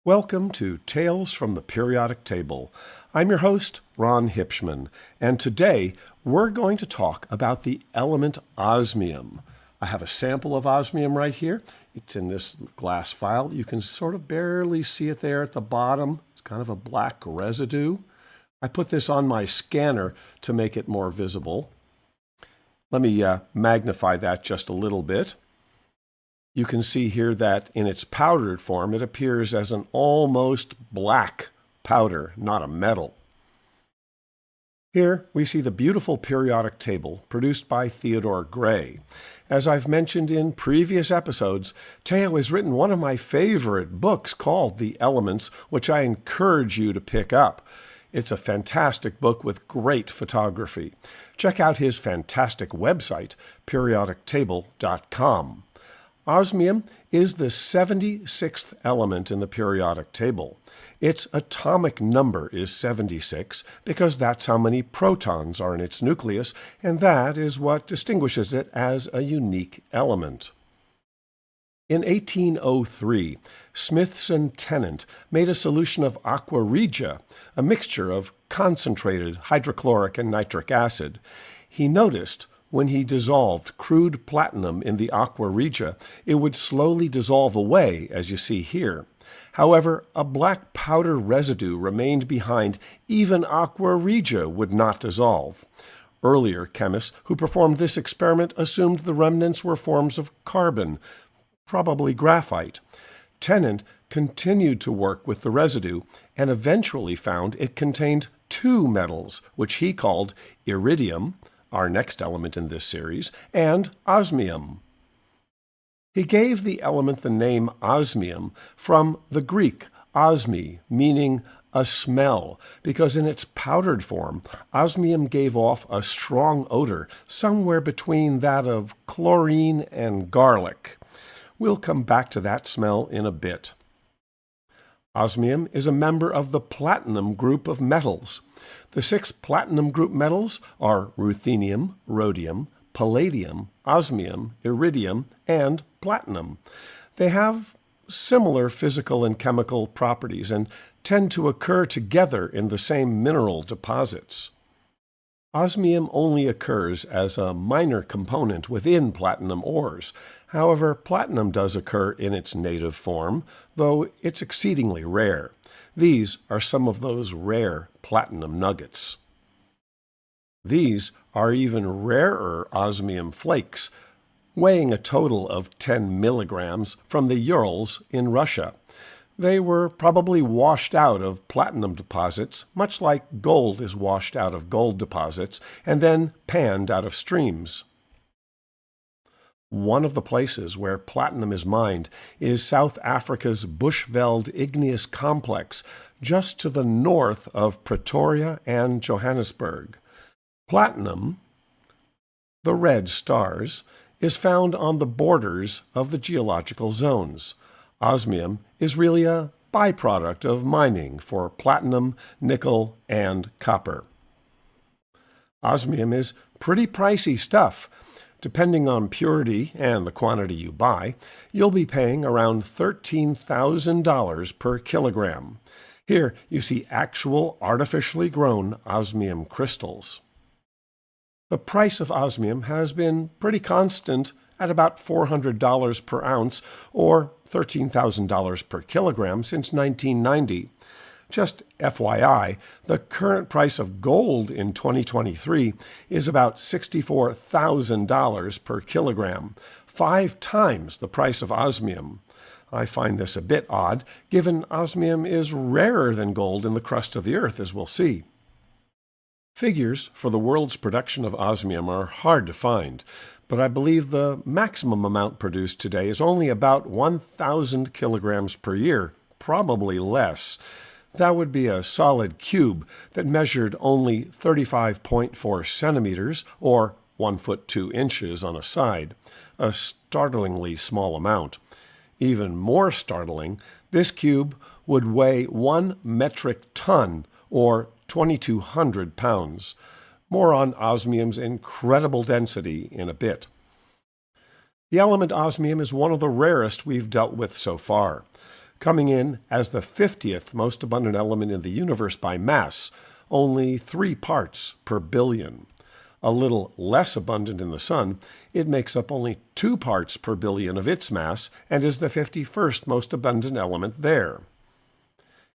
Welcome to Tales from the Periodic Table. I'm your host, Ron Hipschman, and today we're going to talk about the element osmium. I have a sample of osmium right here. It's in this glass vial. You can sort of barely see it there at the bottom. It's kind of a black residue. I put this on my scanner to make it more visible. Let me magnify that just a little bit. You can see here that in its powdered form, it appears as an almost black powder, not a metal. Here we see the beautiful periodic table produced by Theodore Gray. As I've mentioned in previous episodes, Theo has written one of my favorite books called The Elements, which I encourage you to pick up. It's a fantastic book with great photography. Check out his fantastic website, periodictable.com. Osmium is the 76th element in the periodic table. Its atomic number is 76 because that's how many protons are in its nucleus, and that is what distinguishes it as a unique element. In 1803, Smithson Tennant made a solution of aqua regia, a mixture of concentrated hydrochloric and nitric acid. He noticed when he dissolved crude platinum in the aqua regia, it would slowly dissolve away, as you see here. However, a black powder residue remained behind. Even aqua regia would not dissolve. Earlier chemists who performed this experiment assumed the remnants were forms of carbon, probably graphite. Tennant continued to work with the residue and eventually found it contained two metals, which he called iridium, our next element in this series, and osmium. He gave the element the name osmium from the Greek osmi, meaning a smell, because in its powdered form, osmium gave off a strong odor, somewhere between that of chlorine and garlic. We'll come back to that smell in a bit. Osmium is a member of the platinum group of metals. The 6 platinum group metals are ruthenium, rhodium, palladium, osmium, iridium, and platinum. They have similar physical and chemical properties and tend to occur together in the same mineral deposits. Osmium only occurs as a minor component within platinum ores. However, platinum does occur in its native form, though it's exceedingly rare. These are some of those rare platinum nuggets. These are even rarer osmium flakes, weighing a total of 10 milligrams from the Urals in Russia. They were probably washed out of platinum deposits, much like gold is washed out of gold deposits, and then panned out of streams. One of the places where platinum is mined is South Africa's Bushveld Igneous Complex, just to the north of Pretoria and Johannesburg. Platinum, the red stars, is found on the borders of the geological zones. Osmium is really a byproduct of mining for platinum, nickel, and copper. Osmium is pretty pricey stuff. Depending on purity and the quantity you buy, you'll be paying around $13,000 per kilogram. Here you see actual artificially grown osmium crystals. The price of osmium has been pretty constant at about $400 per ounce or $13,000 per kilogram since 1990. Just FYI, the current price of gold in 2023 is about $64,000 per kilogram, 5 times the price of osmium. I find this a bit odd, given osmium is rarer than gold in the crust of the earth, as we'll see. Figures for the world's production of osmium are hard to find, but I believe the maximum amount produced today is only about 1,000 kilograms per year, probably less. That would be a solid cube that measured only 35.4 centimeters, or 1 foot 2 inches on a side, a startlingly small amount. Even more startling, this cube would weigh 1 metric ton, or 2,200 pounds. More on osmium's incredible density in a bit. The element osmium is one of the rarest we've dealt with so far. coming in as the 50th most abundant element in the universe by mass, only 3 parts per billion. A little less abundant in the Sun, it makes up only 2 parts per billion of its mass and is the 51st most abundant element there.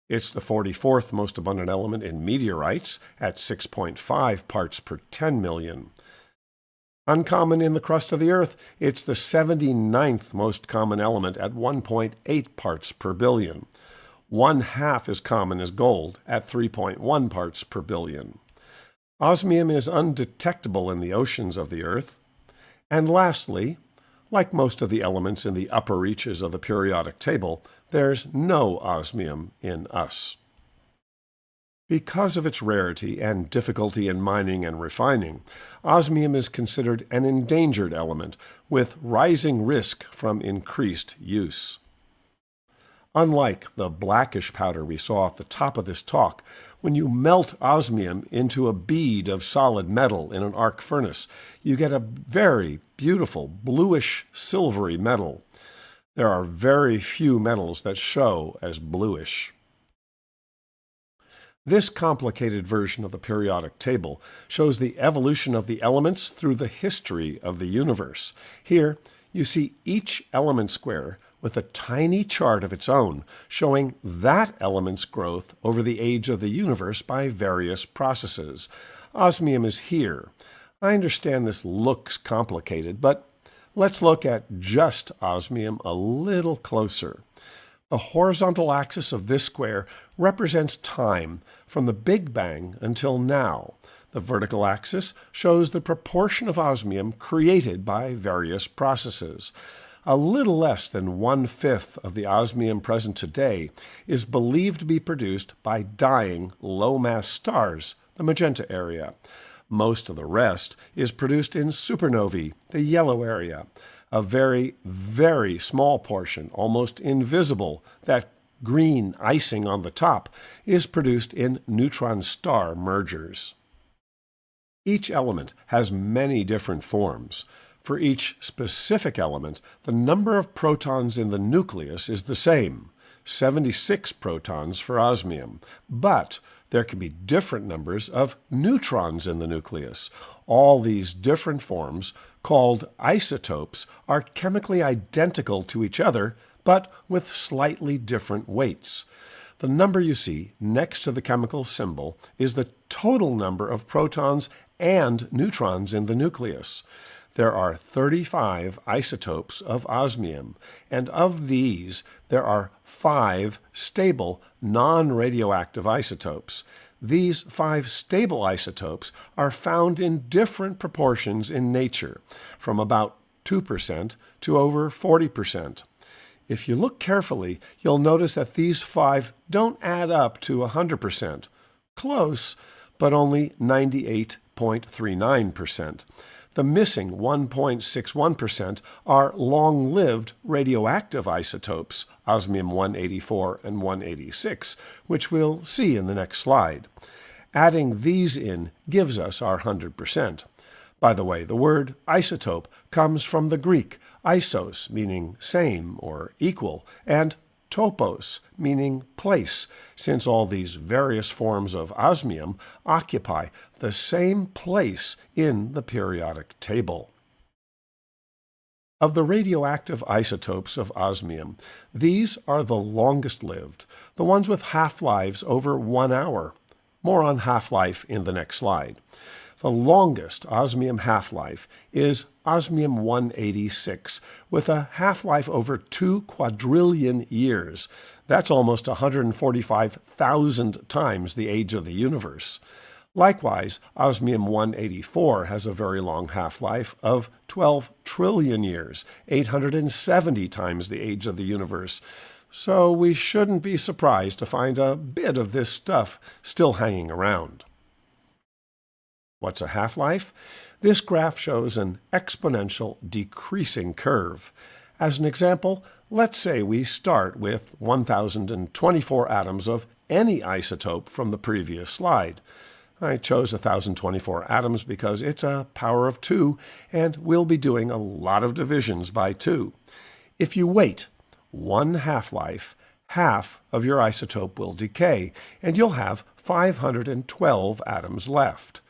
It's the 44th most abundant element in meteorites at 6.5 parts per 10 million. Uncommon in the crust of the Earth, it's the 79th most common element at 1.8 parts per billion. 1/2 as common as gold at 3.1 parts per billion. Osmium is undetectable in the oceans of the Earth. And lastly, like most of the elements in the upper reaches of the periodic table, there's no osmium in us. Because of its rarity and difficulty in mining and refining, osmium is considered an endangered element with rising risk from increased use. Unlike the blackish powder we saw at the top of this talk, when you melt osmium into a bead of solid metal in an arc furnace, you get a very beautiful bluish silvery metal. There are very few metals that show as bluish. This complicated version of the periodic table shows the evolution of the elements through the history of the universe. Here, you see each element square with a tiny chart of its own showing that element's growth over the age of the universe by various processes. Osmium is here. I understand this looks complicated, but let's look at just osmium a little closer. The horizontal axis of this square represents time from the Big Bang until now. The vertical axis shows the proportion of osmium created by various processes. A little less than 1/5 of the osmium present today is believed to be produced by dying low-mass stars, the magenta area. Most of the rest is produced in supernovae, the yellow area. A very, very small portion, almost invisible, that green icing on the top, is produced in neutron star mergers. Each element has many different forms. For each specific element, the number of protons in the nucleus is the same, 76 protons for osmium, but there can be different numbers of neutrons in the nucleus. All these different forms, called isotopes, are chemically identical to each other, but with slightly different weights. The number you see next to the chemical symbol is the total number of protons and neutrons in the nucleus. There are 35 isotopes of osmium, and of these, there are 5 stable, non-radioactive isotopes. These 5 stable isotopes are found in different proportions in nature, from about 2% to over 40%. If you look carefully, you'll notice that these 5 don't add up to 100%. Close, but only 98.39%. The missing 1.61% are long-lived radioactive isotopes, osmium-184 and 186, which we'll see in the next slide. Adding these in gives us our 100%. By the way, the word isotope comes from the Greek isos, meaning same or equal, and topos, meaning place, since all these various forms of osmium occupy the same place in the periodic table. Of the radioactive isotopes of osmium, these are the longest lived, the ones with half-lives over 1 hour. More on half-life in the next slide. The longest osmium half-life is osmium-186, with a half-life over 2 quadrillion years. That's almost 145,000 times the age of the universe. Likewise, osmium-184 has a very long half-life of 12 trillion years, 870 times the age of the universe. So we shouldn't be surprised to find a bit of this stuff still hanging around. What's a half-life? This graph shows an exponential decreasing curve. As an example, let's say we start with 1,024 atoms of any isotope from the previous slide. I chose 1,024 atoms because it's a power of 2, and we'll be doing a lot of divisions by 2. If you wait 1 half-life, half of your isotope will decay, and you'll have 512 atoms left.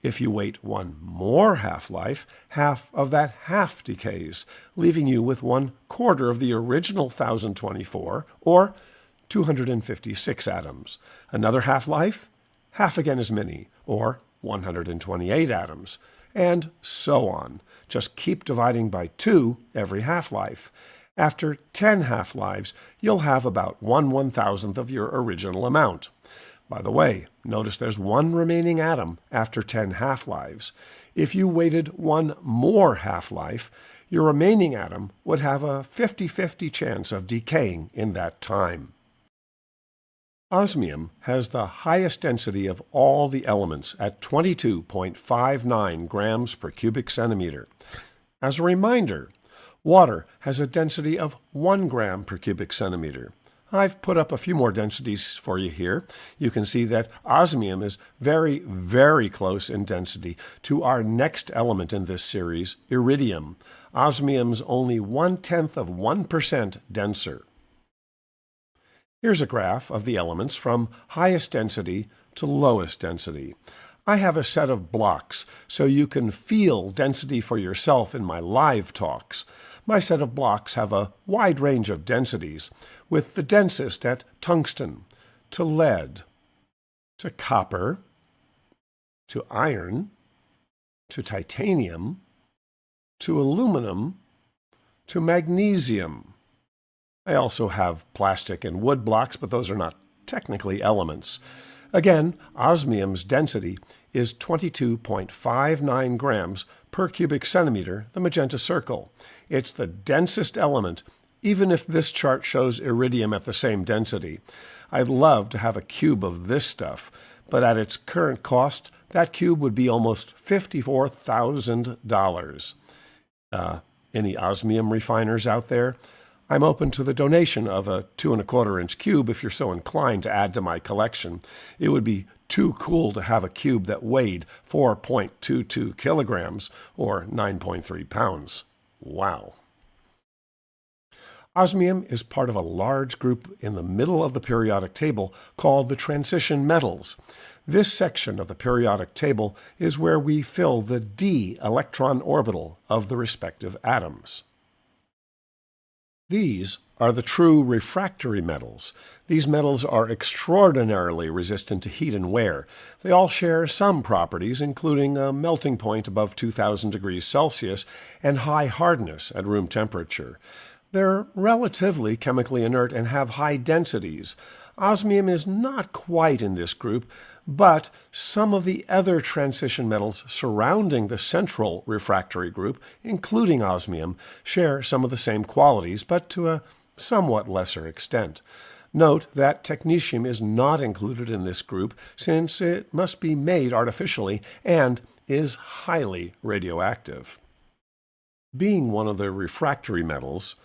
If you wait one more half-life, half of that half decays, leaving you with 1/4 of the original 1024, or 256 atoms. Another half-life, half again as many, or 128 atoms, and so on. Just keep dividing by 2 every half-life. After 10 half-lives, you'll have about 1/1000th of your original amount. By the way, notice there's one remaining atom after 10 half-lives. If you waited one more half-life, your remaining atom would have a 50-50 chance of decaying in that time. Osmium has the highest density of all the elements at 22.59 grams per cubic centimeter. As a reminder, water has a density of 1 gram per cubic centimeter. I've put up a few more densities for you here. You can see that osmium is very, very close in density to our next element in this series, iridium. Osmium's only 1/10 of 1% denser. Here's a graph of the elements from highest density to lowest density. I have a set of blocks so you can feel density for yourself in my live talks. My set of blocks have a wide range of densities, with the densest at tungsten, to lead, to copper, to iron, to titanium, to aluminum, to magnesium. I also have plastic and wood blocks, but those are not technically elements. Again, osmium's density is 22.59 grams per cubic centimeter, the magenta circle. It's the densest element, even if this chart shows iridium at the same density. I'd love to have a cube of this stuff, but at its current cost, that cube would be almost $54,000. Any osmium refiners out there? I'm open to the donation of a 2¼ inch cube if you're so inclined to add to my collection. It would be too cool to have a cube that weighed 4.22 kilograms, or 9.3 pounds. Wow. Osmium is part of a large group in the middle of the periodic table called the transition metals. This section of the periodic table is where we fill the d electron orbital of the respective atoms. These are the true refractory metals. These metals are extraordinarily resistant to heat and wear. They all share some properties, including a melting point above 2,000 degrees Celsius and high hardness at room temperature. They're relatively chemically inert and have high densities. Osmium is not quite in this group, but some of the other transition metals surrounding the central refractory group, including osmium, share some of the same qualities, but to a somewhat lesser extent. Note that technetium is not included in this group since it must be made artificially and is highly radioactive. Being one of the refractory metals,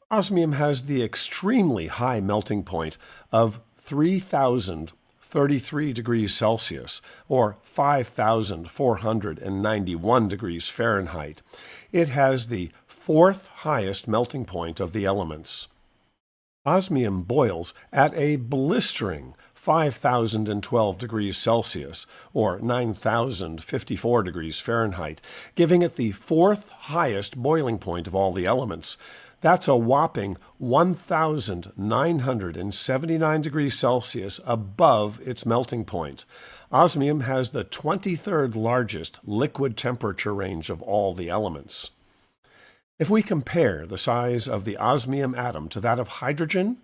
osmium has the extremely high melting point of 3,033 degrees Celsius, or 5,491 degrees Fahrenheit. It has the 4th highest melting point of the elements. Osmium boils at a blistering 5,012 degrees Celsius, or 9,054 degrees Fahrenheit, giving it the 4th highest boiling point of all the elements. That's a whopping 1,979 degrees Celsius above its melting point. Osmium has the 23rd largest liquid temperature range of all the elements. If we compare the size of the osmium atom to that of hydrogen,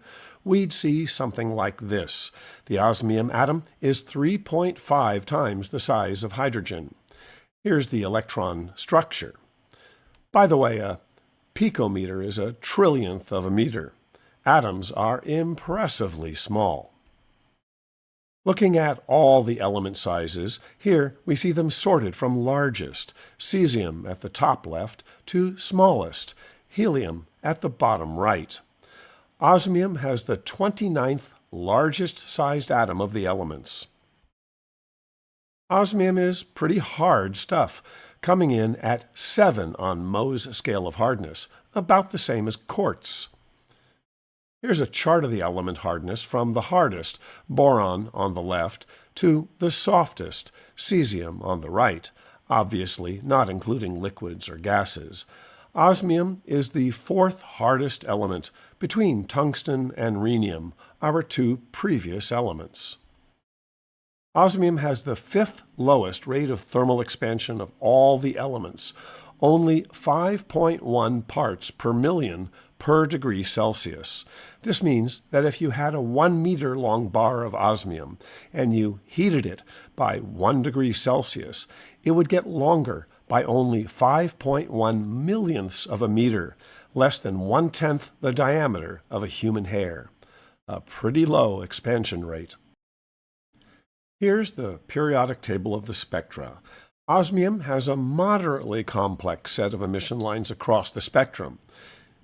we'd see something like this. The osmium atom is 3.5 times the size of hydrogen. Here's the electron structure. By the way, a picometer is a trillionth of a meter. Atoms are impressively small. Looking at all the element sizes, here we see them sorted from largest, cesium at the top left, to smallest, helium at the bottom right. Osmium has the 29th largest sized atom of the elements. Osmium is pretty hard stuff, coming in at 7 on Mohs scale of hardness, about the same as quartz. Here's a chart of the element hardness from the hardest, boron on the left, to the softest, cesium on the right, obviously not including liquids or gases. Osmium is the fourth hardest element between tungsten and rhenium, our two previous elements. Osmium has the fifth lowest rate of thermal expansion of all the elements, only 5.1 parts per million per degree Celsius. This means that if you had a 1 meter long bar of osmium and you heated it by 1 degree Celsius, it would get longer by only 5.1 millionths of a meter, less than 1/10 the diameter of a human hair. A pretty low expansion rate. Here's the periodic table of the spectra. Osmium has a moderately complex set of emission lines across the spectrum.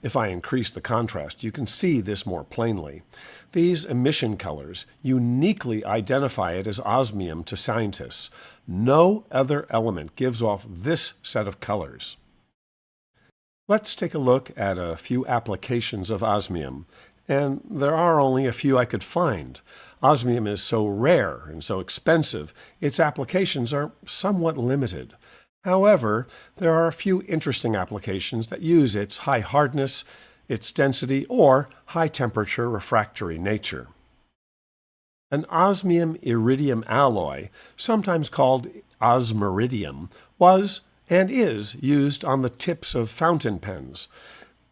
If I increase the contrast, you can see this more plainly. These emission colors uniquely identify it as osmium to scientists. No other element gives off this set of colors. Let's take a look at a few applications of osmium, and there are only a few I could find. Osmium is so rare and so expensive, its applications are somewhat limited. However, there are a few interesting applications that use its high hardness, its density, or high temperature refractory nature. An osmium-iridium alloy, sometimes called osmiridium, was and is used on the tips of fountain pens.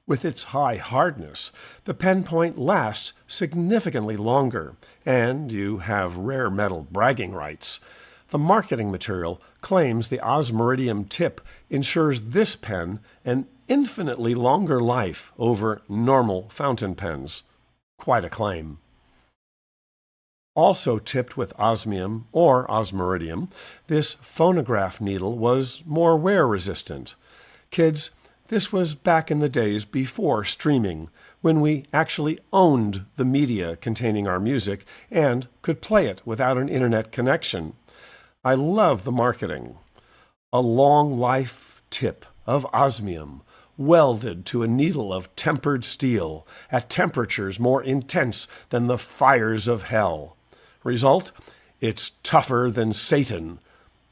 With its high hardness, the pen point lasts significantly longer, and you have rare metal bragging rights. The marketing material claims the osmiridium tip ensures this pen an infinitely longer life over normal fountain pens. Quite a claim. Also tipped with osmium or osmiridium, this phonograph needle was more wear-resistant. Kids, this was back in the days before streaming, when we actually owned the media containing our music and could play it without an internet connection. I love the marketing. A long life tip of osmium, welded to a needle of tempered steel at temperatures more intense than the fires of hell. Result? It's tougher than Satan.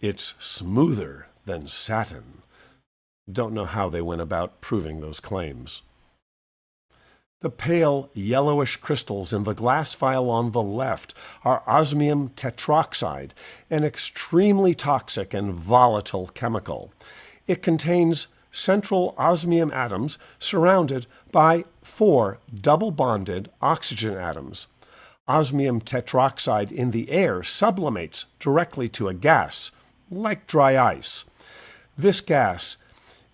It's smoother than satin. Don't know how they went about proving those claims. The pale yellowish crystals in the glass vial on the left are osmium tetroxide, an extremely toxic and volatile chemical. It contains central osmium atoms surrounded by 4 double-bonded oxygen atoms. Osmium tetroxide in the air sublimates directly to a gas, like dry ice. This gas,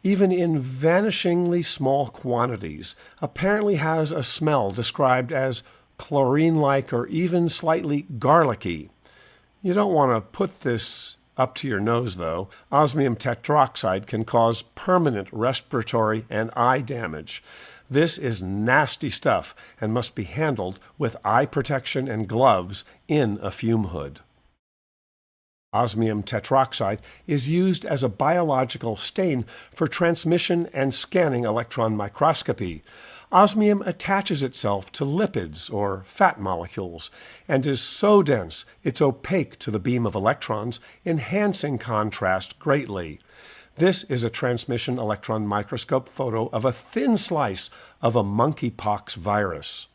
even in vanishingly small quantities, apparently has a smell described as chlorine-like or even slightly garlicky. You don't want to put this up to your nose, though. Osmium tetroxide can cause permanent respiratory and eye damage. This is nasty stuff and must be handled with eye protection and gloves in a fume hood. Osmium tetroxide is used as a biological stain for transmission and scanning electron microscopy. Osmium attaches itself to lipids or fat molecules and is so dense it's opaque to the beam of electrons, enhancing contrast greatly. This is a transmission electron microscope photo of a thin slice of a monkeypox virus.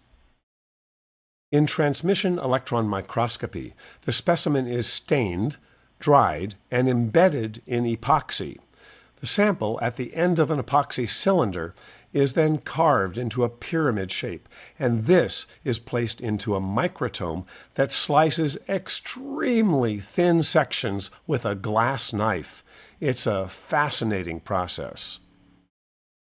In transmission electron microscopy, the specimen is stained, dried, and embedded in epoxy. The sample at the end of an epoxy cylinder is then carved into a pyramid shape, and this is placed into a microtome that slices extremely thin sections with a glass knife. It's a fascinating process.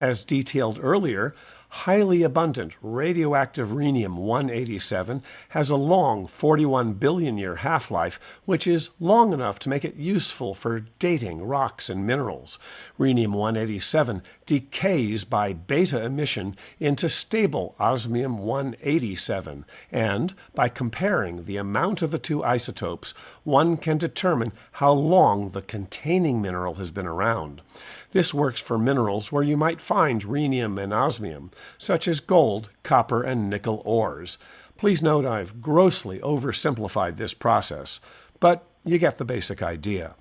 As detailed earlier, highly abundant radioactive rhenium-187 has a long 41 billion year half-life, which is long enough to make it useful for dating rocks and minerals. Rhenium-187 decays by beta emission into stable osmium-187, and by comparing the amount of the two isotopes, one can determine how long the containing mineral has been around. This works for minerals where you might find rhenium and osmium, such as gold, copper, and nickel ores. Please note I've grossly oversimplified this process, but you get the basic idea.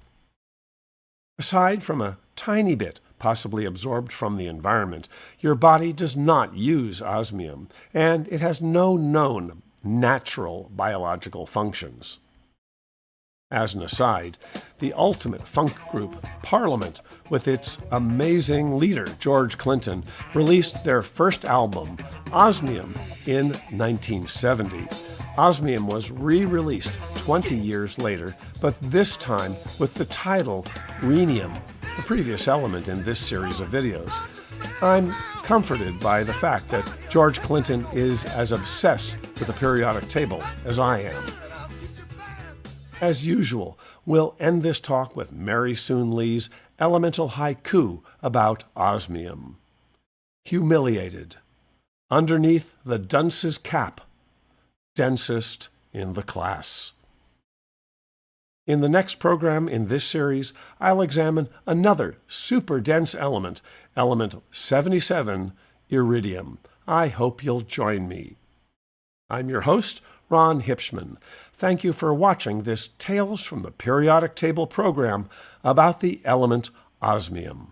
Aside from a tiny bit possibly absorbed from the environment, your body does not use osmium, and it has no known natural biological functions. As an aside, the ultimate funk group, Parliament, with its amazing leader, George Clinton, released their first album, Osmium, in 1970. Osmium was re-released 20 years later, but this time with the title rhenium, the previous element in this series of videos. I'm comforted by the fact that George Clinton is as obsessed with the periodic table as I am. As usual, we'll end this talk with Mary Soon Lee's elemental haiku about osmium. Humiliated. Underneath the dunce's cap, densest in the class. In the next program in this series, I'll examine another super dense element, element 77, iridium. I hope you'll join me. I'm your host, Ron Hipschman. Thank you for watching this Tales from the Periodic Table program about the element osmium.